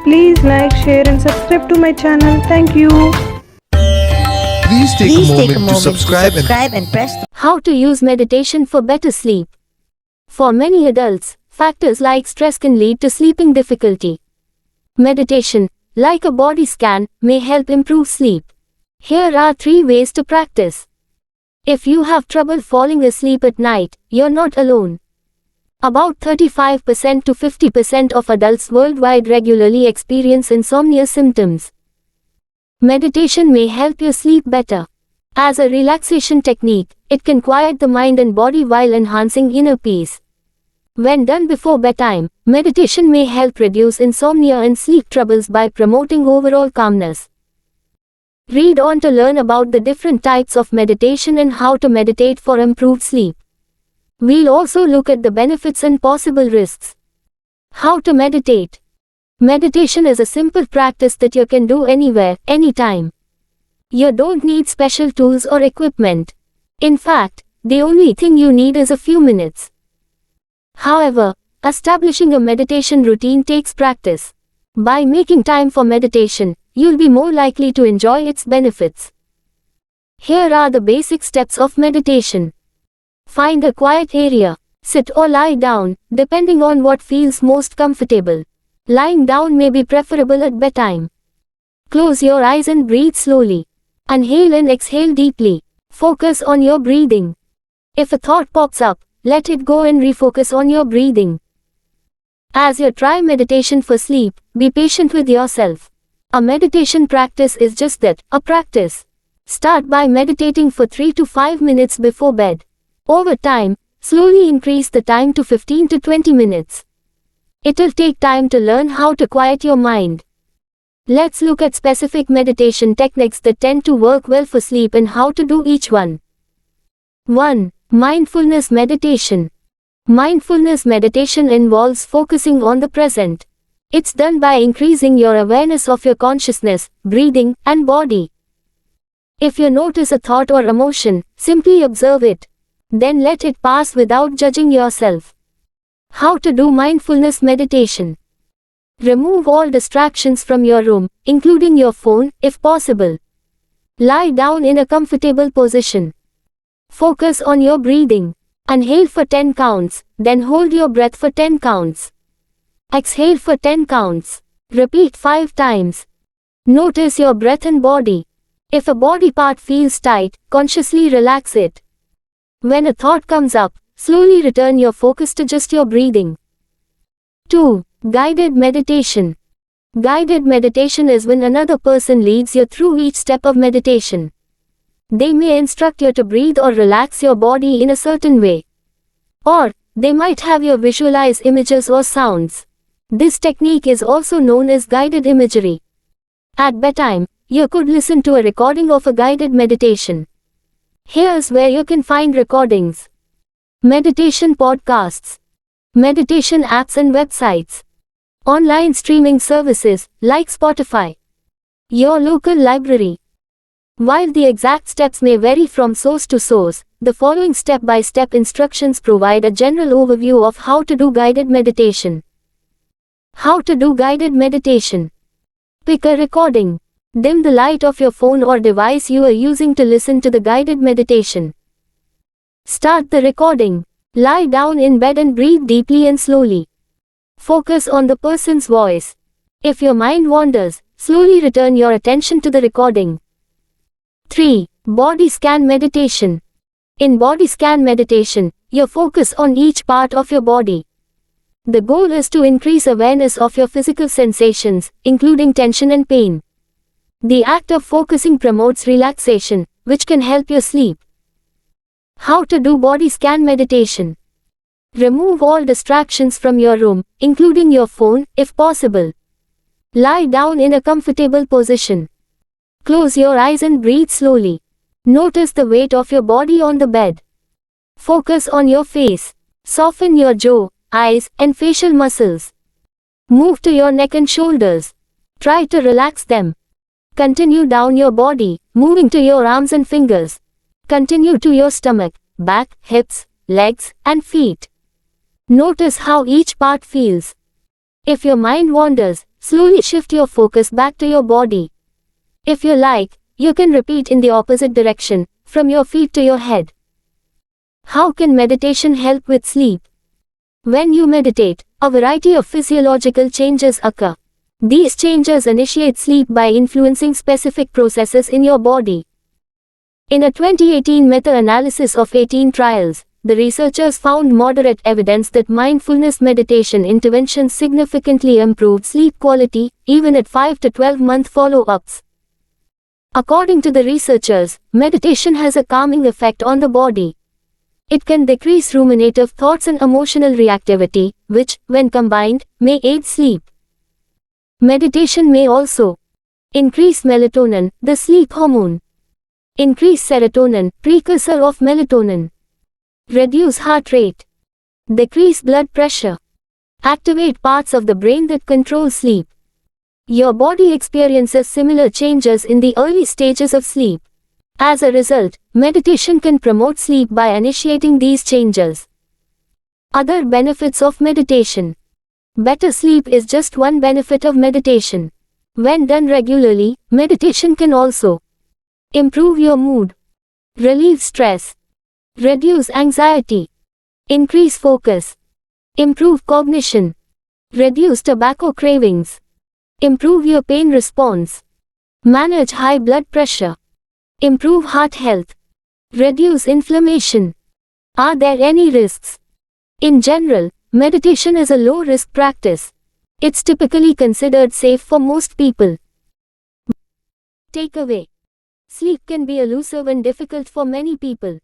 Please like, share and subscribe to my channel. Thank you. Please take a moment to subscribe and press the How to use meditation for better sleep. For many adults, factors like stress can lead to sleeping difficulty. Meditation, like a body scan, may help improve sleep. Here are 3 ways to practice. If you have trouble falling asleep at night, you're not alone. About 35% to 50% of adults worldwide regularly experience insomnia symptoms. Meditation may help you sleep better. As a relaxation technique, it can quiet the mind and body while enhancing inner peace. When done before bedtime, meditation may help reduce insomnia and sleep troubles by promoting overall calmness. Read on to learn about the different types of meditation and how to meditate for improved sleep. We'll also look at the benefits and possible risks. How to meditate. Meditation is a simple practice that you can do anywhere, anytime. You don't need special tools or equipment. In fact, the only thing you need is a few minutes. However, establishing a meditation routine takes practice. By making time for meditation, you'll be more likely to enjoy its benefits. Here are the basic steps of meditation. Find a quiet area. Sit or lie down, depending on what feels most comfortable. Lying down may be preferable at bedtime. Close your eyes and breathe slowly. Inhale and exhale deeply. Focus on your breathing. If a thought pops up, let it go and refocus on your breathing. As you try meditation for sleep, be patient with yourself. A meditation practice is just that, a practice. Start by meditating for 3 to 5 minutes before bed. Over time, slowly increase the time to 15 to 20 minutes. It'll take time to learn how to quiet your mind. Let's look at specific meditation techniques that tend to work well for sleep and how to do each one. 1. Mindfulness meditation. Mindfulness meditation involves focusing on the present. It's done by increasing your awareness of your consciousness, breathing, and body. If you notice a thought or emotion, simply observe it. Then let it pass without judging yourself. How to do mindfulness meditation. Remove all distractions from your room, including your phone, if possible. Lie down in a comfortable position. Focus on your breathing. Inhale for 10 counts, then hold your breath for 10 counts. Exhale for 10 counts. Repeat 5 times. Notice your breath and body. If a body part feels tight, consciously relax it. When a thought comes up, slowly return your focus to just your breathing. 2. Guided meditation. Guided meditation is when another person leads you through each step of meditation. They may instruct you to breathe or relax your body in a certain way. Or, they might have you visualize images or sounds. This technique is also known as guided imagery. At bedtime, you could listen to a recording of a guided meditation. Here's where you can find recordings. Meditation podcasts. Meditation apps and websites. Online streaming services, like Spotify. Your local library. While the exact steps may vary from source to source, the following step-by-step instructions provide a general overview of how to do guided meditation. How to do guided meditation. Pick a recording. Dim the light of your phone or device you are using to listen to the guided meditation. Start the recording. Lie down in bed and breathe deeply and slowly. Focus on the person's voice. If your mind wanders, slowly return your attention to the recording. 3. Body scan meditation. In body scan meditation, you focus on each part of your body. The goal is to increase awareness of your physical sensations, including tension and pain. The act of focusing promotes relaxation, which can help you sleep. How to do body scan meditation. Remove all distractions from your room, including your phone, if possible. Lie down in a comfortable position. Close your eyes and breathe slowly. Notice the weight of your body on the bed. Focus on your face. Soften your jaw, eyes, and facial muscles. Move to your neck and shoulders. Try to relax them. Continue down your body, moving to your arms and fingers. Continue to your stomach, back, hips, legs, and feet. Notice how each part feels. If your mind wanders, slowly shift your focus back to your body. If you like, you can repeat in the opposite direction, from your feet to your head. How can meditation help with sleep? When you meditate, a variety of physiological changes occur. These changes initiate sleep by influencing specific processes in your body. In a 2018 meta-analysis of 18 trials, the researchers found moderate evidence that mindfulness meditation interventions significantly improved sleep quality, even at 5 to 12-month follow-ups. According to the researchers, meditation has a calming effect on the body. It can decrease ruminative thoughts and emotional reactivity, which, when combined, may aid sleep. Meditation may also increase melatonin, the sleep hormone, increase serotonin, precursor of melatonin, reduce heart rate, decrease blood pressure, activate parts of the brain that control sleep. Your body experiences similar changes in the early stages of sleep. As a result, meditation can promote sleep by initiating these changes. Other benefits of meditation. Better sleep is just one benefit of meditation. When done regularly, meditation can also improve your mood, relieve stress, reduce anxiety, increase focus, improve cognition, reduce tobacco cravings, improve your pain response, manage high blood pressure, improve heart health, reduce inflammation. Are there any risks? In general, meditation is a low-risk practice. It's typically considered safe for most people. Takeaway. Sleep can be elusive and difficult for many people.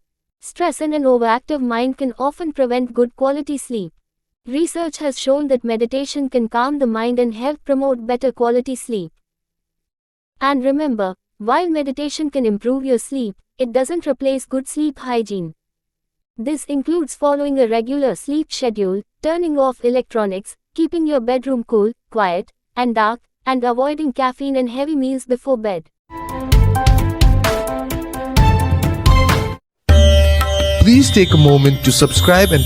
Stress and an overactive mind can often prevent good quality sleep. Research has shown that meditation can calm the mind and help promote better quality sleep. And remember, while meditation can improve your sleep, it doesn't replace good sleep hygiene. This includes following a regular sleep schedule, turning off electronics, keeping your bedroom cool, quiet, and dark, and avoiding caffeine and heavy meals before bed. Please take a moment to subscribe and